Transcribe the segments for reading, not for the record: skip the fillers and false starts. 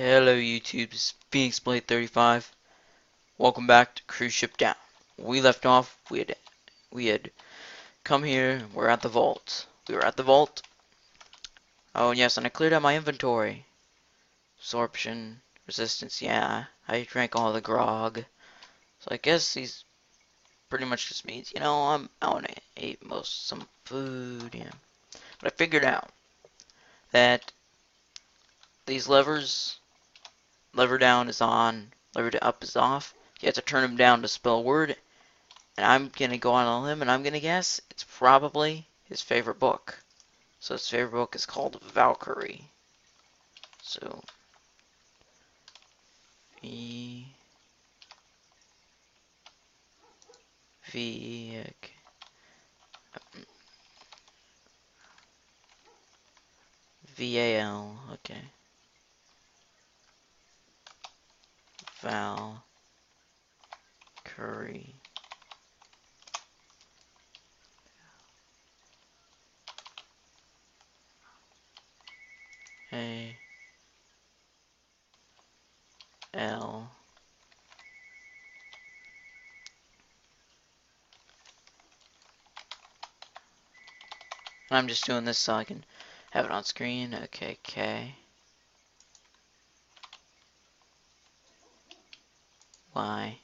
Hello YouTube, this is Phoenix Blade 35. Welcome back to Cruise Ship Down. We left off, we had come here, we're at the vault. We were at the vault. Oh yes, and I cleared out my inventory. Absorption, resistance, yeah. I drank all the grog. So I guess these pretty much just means, I wanna eat some food, yeah. But I figured out that these levers, lever down is on, lever up is off. You have to turn them down to spell a word. And I'm going to go on a limb and I'm going to guess it's probably his favorite book. So his favorite book is called Valkyrie. So, V, V-A-L, okay. Valkyrie. A-L. And I'm just doing this so I can have it on screen. Okay, K. Y.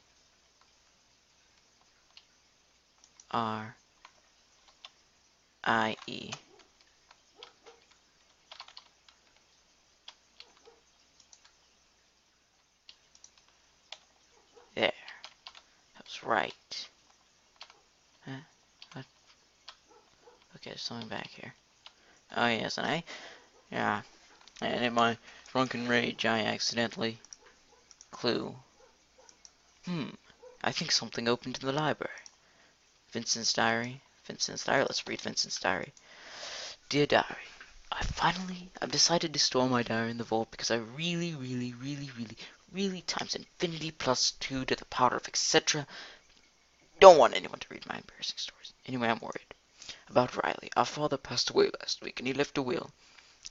R. I-E. There. That was right. Huh? What? Okay, there's something back here. Oh yes, and yeah. And in my drunken rage, I accidentally clue. I think something opened in the library. Vincent's diary. Vincent's diary. Let's read Vincent's diary. Dear diary, I've decided to store my diary in the vault because I really times infinity plus 2 to the power of etc. don't want anyone to read my embarrassing stories. Anyway, I'm worried. About Riley. Our father passed away last week and he left a will.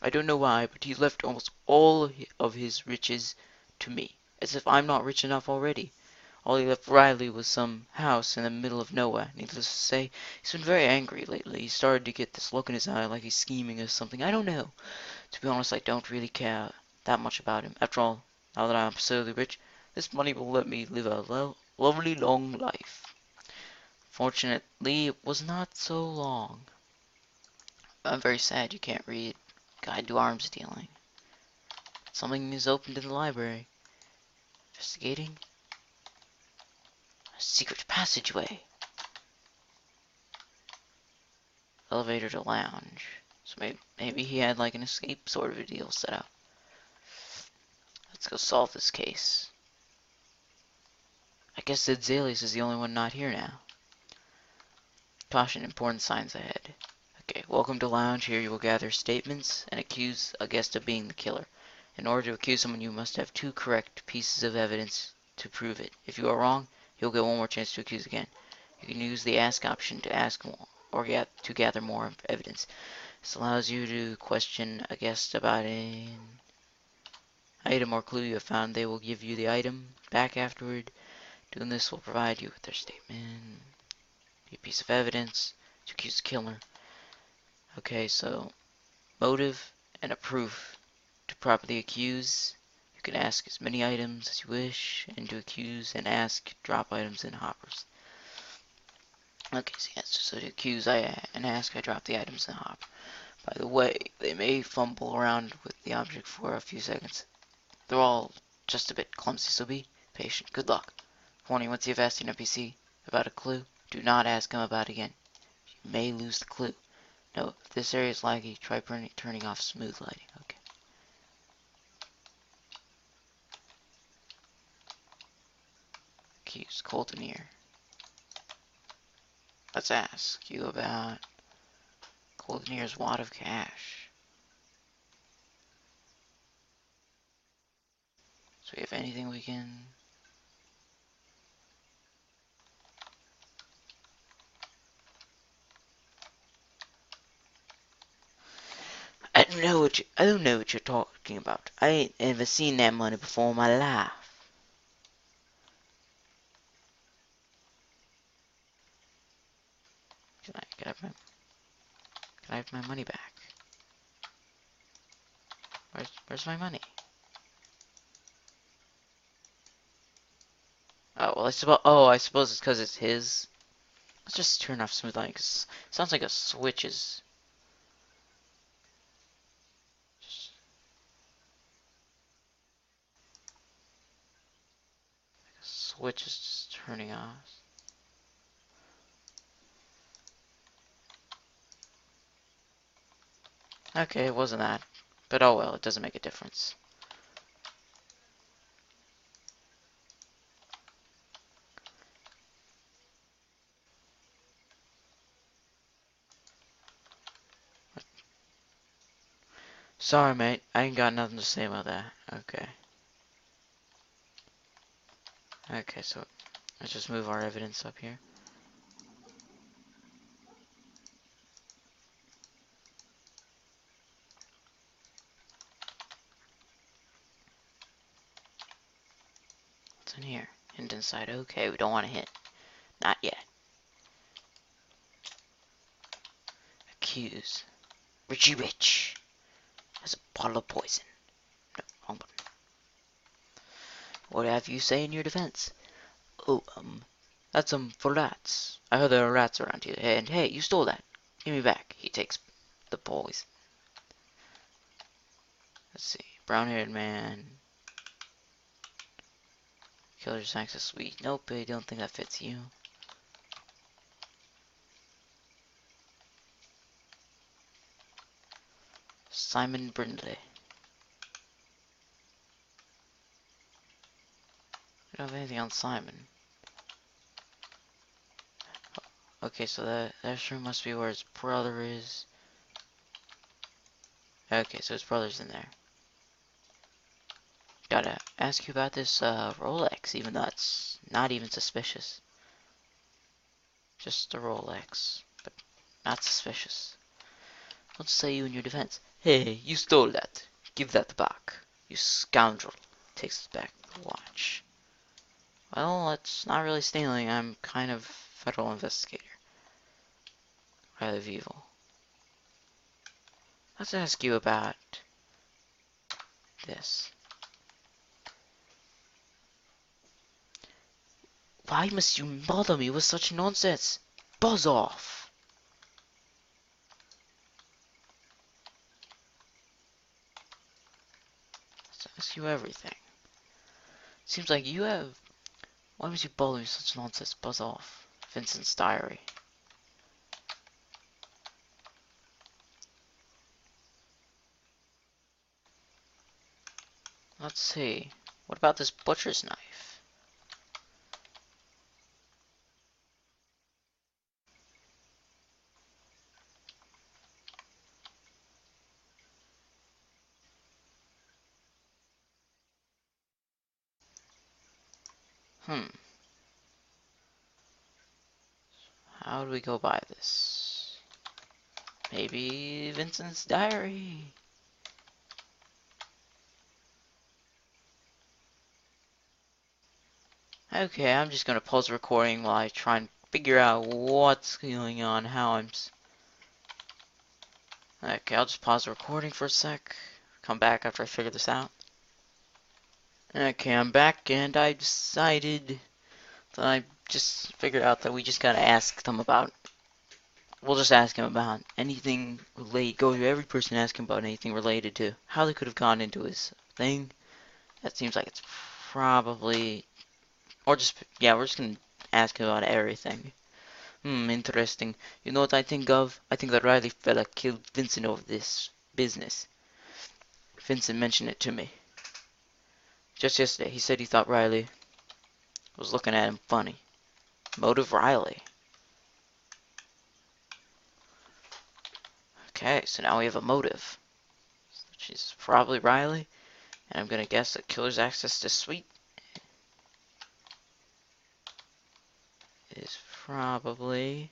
I don't know why, but he left almost all of his riches to me, as if I'm not rich enough already. All he left Riley was some house in the middle of nowhere. Needless to say, he's been very angry lately. He started to get this look in his eye like he's scheming or something. I don't know. To be honest, I don't really care that much about him. After all, now that I'm absurdly rich, this money will let me live a lovely long life. Fortunately, it was not so long. I'm very sad you can't read Guide to Arms Dealing. Something is opened in the library. Investigating a secret passageway. Elevator to lounge. So maybe he had like an escape sort of a deal set up. Let's go solve this case. I guess that Zalius is the only one not here now. Caution, important signs ahead. Okay, welcome to lounge. Here you will gather statements and accuse a guest of being the killer. In order to accuse someone, you must have 2 correct pieces of evidence to prove it. If you are wrong, you'll get one more chance to accuse again. You can use the ask option to ask more, or to gather more evidence. This allows you to question a guest about an item or clue you have found. They will give you the item back afterward. Doing this will provide you with their statement, a piece of evidence to accuse the killer. Okay, so motive and a proof to properly accuse. You can ask as many items as you wish, and to accuse and ask, drop items in hoppers. Okay, so yes, so to accuse and ask, I drop the items in the hopper. By the way, they may fumble around with the object for a few seconds. They're all just a bit clumsy, so be patient. Good luck. Warning, once you've asked an NPC about a clue, do not ask him about it again. You may lose the clue. Note, if this area is laggy, try turning off smooth lighting. Okay. Accused, Coltonier. Let's ask you about Coltonier's wad of cash. So we have anything we can... I don't know what you're talking about. I ain't ever seen that money before in my life. Can I have my money back? Where's my money? Oh, well, I suppose it's because it's his. Let's just turn off smooth lighting, 'cause it sounds like a switch is... Just, like a switch is just turning off. Okay, it wasn't that. But oh well, it doesn't make a difference. Sorry, mate. I ain't got nothing to say about that. Okay. Okay, so let's just move our evidence up here. What's in here? Hint inside. Okay, we don't want to hint. Not yet. Accuse. Richie Rich has a bottle of poison. No, wrong button. What have you say in your defense? Oh, that's for rats. I heard there are rats around here. And hey, you stole that. Give me back. He takes the poison. Let's see. Brown-haired man. Killer's access suite. Nope, I don't think that fits you. Simon Brindley. We don't have anything on Simon. Okay, so that sure must be where his brother is. Okay, so his brother's in there. Gotta ask you about this Rolex, even though it's not even suspicious. Just a Rolex, but not suspicious. What say you in your defense? Hey, you stole that. Give that back. You scoundrel. Takes back the watch. Well, it's not really stealing. I'm kind of federal investigator. Riley Vival. Let's ask you about this. Why must you bother me with such nonsense? Buzz off! Let's ask you everything. Seems like you have... Why must you bother me with such nonsense? Buzz off. Vincent's diary. Let's see. What about this butcher's knife? How do we go by this? Maybe Vincent's diary. Okay, I'm just gonna pause the recording while I try and figure out what's going on, how I'm... Okay, I'll just pause the recording for a sec. Come back after I figure this out. Okay, I'm back, and I decided that I just figured out that we just gotta ask them about... We'll just ask him about anything related. Go to every person, ask him about anything related to how they could have gone into his thing. That seems like it's probably... Or just, yeah, we're just gonna ask him about everything. Interesting. You know what I think of? I think that Riley fella killed Vincent over this business. Vincent mentioned it to me. Just yesterday, he said he thought Riley was looking at him funny. Motive Riley. Okay, so now we have a motive. Which is probably Riley. And I'm gonna guess that killer's access to suite is probably...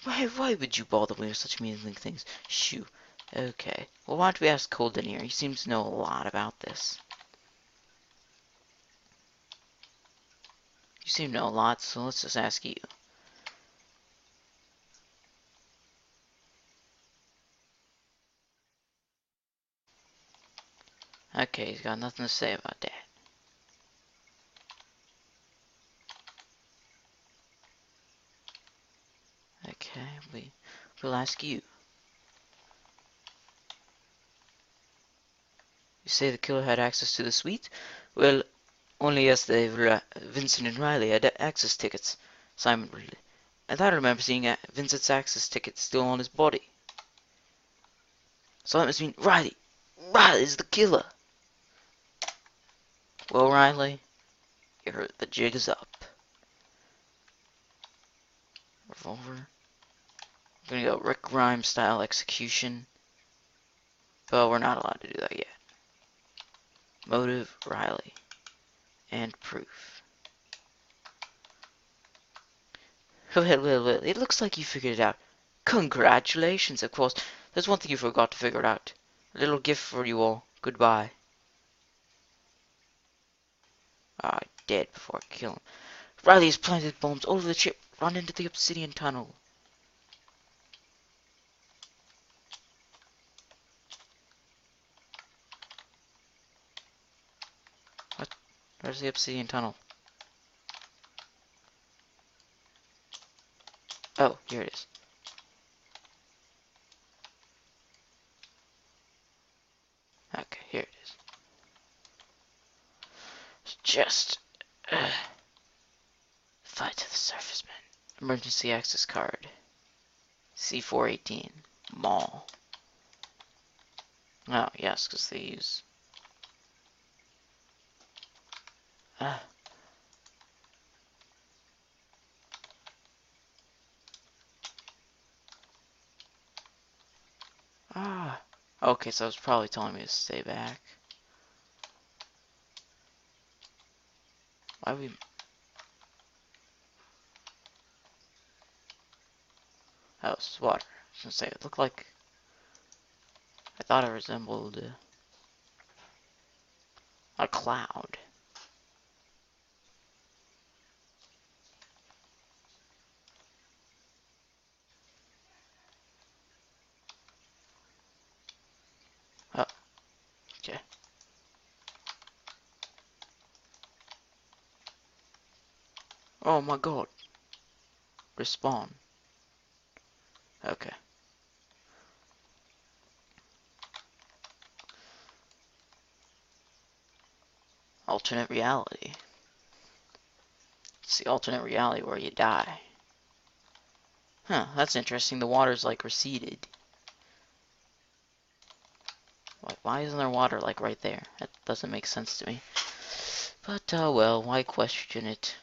Why would you bother me with such meaning things? Shoo. Okay. Well, why don't we ask Colden here? He seems to know a lot about this. You seem to know a lot, so let's just ask you. Okay, he's got nothing to say about that. Okay, we'll ask you. You say the killer had access to the suite? Well, only yesterday Vincent and Riley had access tickets. Simon Riley. And I remember seeing Vincent's access ticket still on his body. So that must mean Riley. Riley's the killer. Well, Riley, you heard the jig is up. Revolver. I'm gonna go Rick Grimes style execution. But we're not allowed to do that yet. Motive, Riley. And proof. Well, it looks like you figured it out. Congratulations, of course. There's one thing you forgot to figure out. A little gift for you all. Goodbye. Ah, dead before I kill him. Riley has planted bombs all over the ship. Run into the obsidian tunnel. What? Where's the obsidian tunnel? Oh, here it is. Okay, here it is. Just fight to the surface, man. Emergency access card. C418. Mall. Oh, yes, because they use... Okay, so it was probably telling me to stay back. Why we... Oh, it's water. I was gonna say, it looked like... I thought it resembled a cloud. Oh, okay. Oh my god. Respawn. Okay. Alternate reality. It's the alternate reality where you die. Huh, that's interesting. The water's like receded. Why isn't there water like right there? That doesn't make sense to me. But, well, why question it?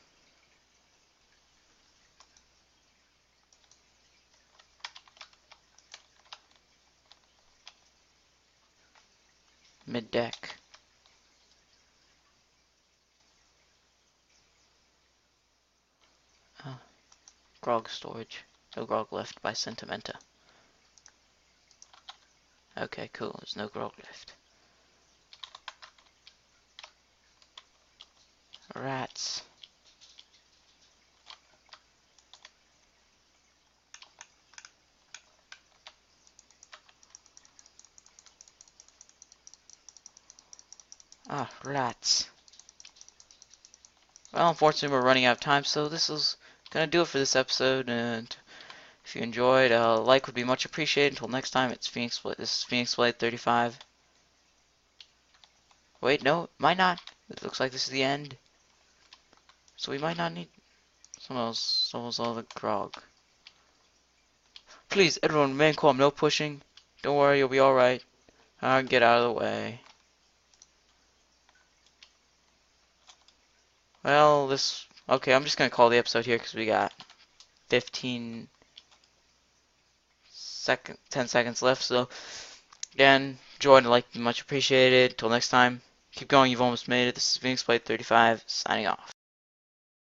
Mid-deck. Grog storage. No grog left by Sentimenta. Okay, cool. There's no grog left. Rats. Ah, rats. Well, unfortunately, we're running out of time, so this is gonna do it for this episode. And if you enjoyed, a like would be much appreciated. Until next time, it's Phoenix Blade. This is Phoenix Blade 35. Wait, no, it might not. It looks like this is the end. So we might not need someone's all the grog. Please, everyone, remain calm. No pushing. Don't worry, you'll be alright. Get out of the way. Well, okay, I'm just gonna call the episode here because we got 10 seconds left. So, again, enjoyed and liked, much appreciated. Till next time, keep going, you've almost made it. This is Phoenix Blade 35, signing off.